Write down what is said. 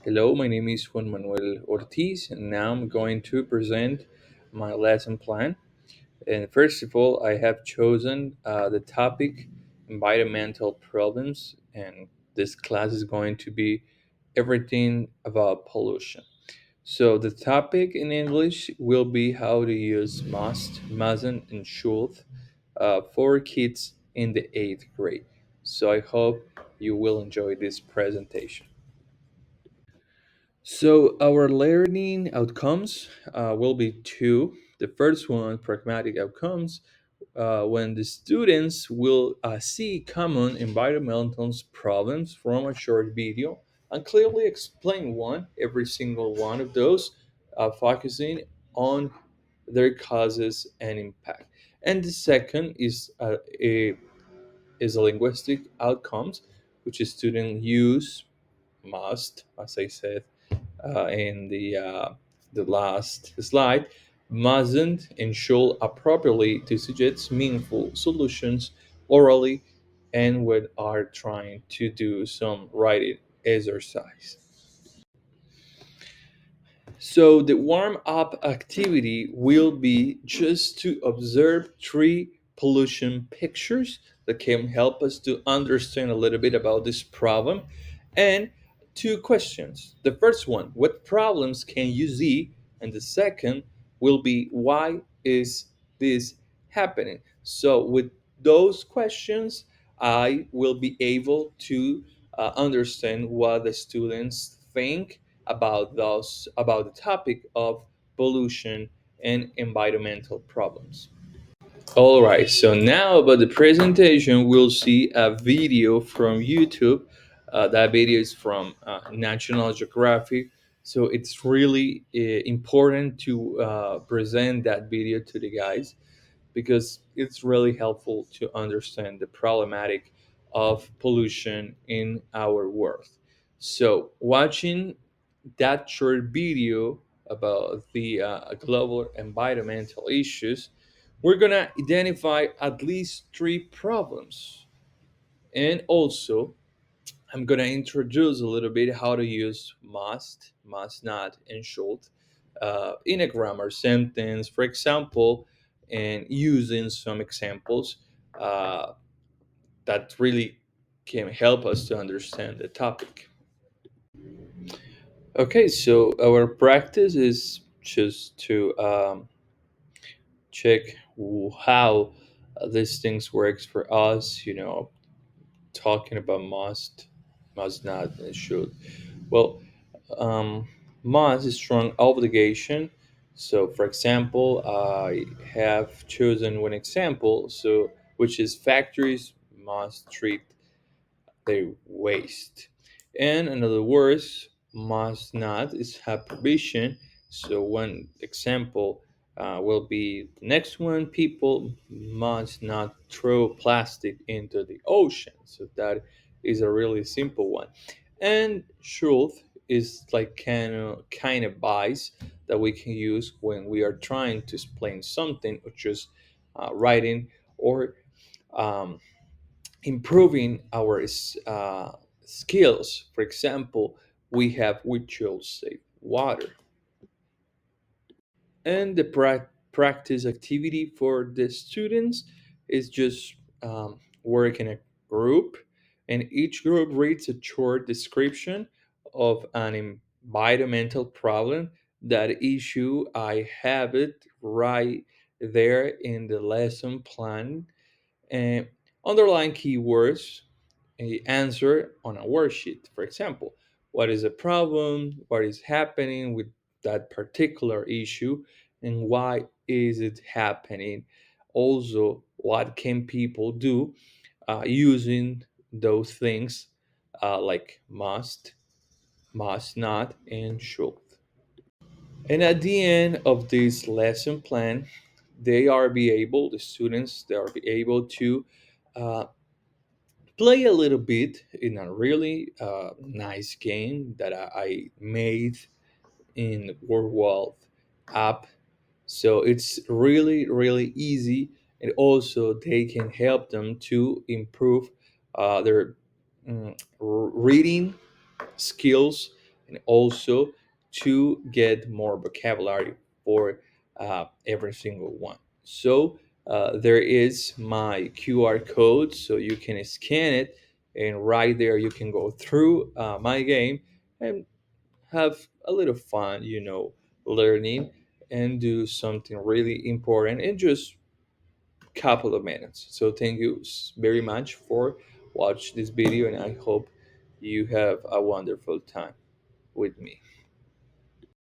Hello, my name is Juan Manuel Ortiz, and now I'm going to present my lesson plan. And first of all, I have chosen the topic environmental problems, and this class is going to be everything about pollution. So, the topic in English will be how to use must, mustn't, and should for kids in the eighth grade. So, I hope you will enjoy this presentation. So our learning outcomes will be two. The first one, pragmatic outcomes, when the students will see common environmental problems from a short video and clearly explain every single one of those, focusing on their causes and impact. And the second is a linguistic outcomes, which is student use must, as I said in the last slide, mustn't and should appropriately to suggest meaningful solutions orally and when are trying to do some writing exercise. So the warm up activity will be just to observe three pollution pictures that can help us to understand a little bit about this problem and two questions. The first one, what problems can you see? And the second will be why is this happening? So with those questions, I will be able to understand what the students think about the topic of pollution and environmental problems. All right, so now about the presentation, we'll see a video from YouTube. That video is from National Geographic. So it's really important to present that video to the guys because it's really helpful to understand the problematic of pollution in our world. So watching that short video about the global environmental issues, we're gonna identify at least three problems. And also, I'm gonna introduce a little bit how to use must not, and should in a grammar sentence, for example, and using some examples uh, that really can help us to understand the topic. Okay, so our practice is just to check how these things works for us. Talking about must not, and should. Well, um, must is strong obligation. So, for example, I have chosen one example. So, which is factories must treat they waste. And in other words, must not is have provision. So one example will be the next one: people must not throw plastic into the ocean. So that is a really simple one. And truth is like kind of advice that we can use when we are trying to explain something, or just writing or um, improving our skills. For example, we should save water, and the practice activity for the students is just work in a group, and each group reads a short description of an environmental problem. That issue, I have it right there in the lesson plan, and underline keywords a answer on a worksheet. For example, what is the problem? What is happening with that particular issue? And why is it happening? Also, what can people do using those things like must not, and should? And at the end of this lesson plan, the students, they are be able to uh, play a little bit in a really nice game that I made in World app. So it's really, really easy, and also they can help them to improve their reading skills and also to get more vocabulary for every single one. So there is my QR code, so you can scan it, and right there you can go through my game and have a little fun, learning and do something really important in just couple of minutes. So thank you very much for watch this video, and I hope you have a wonderful time with me.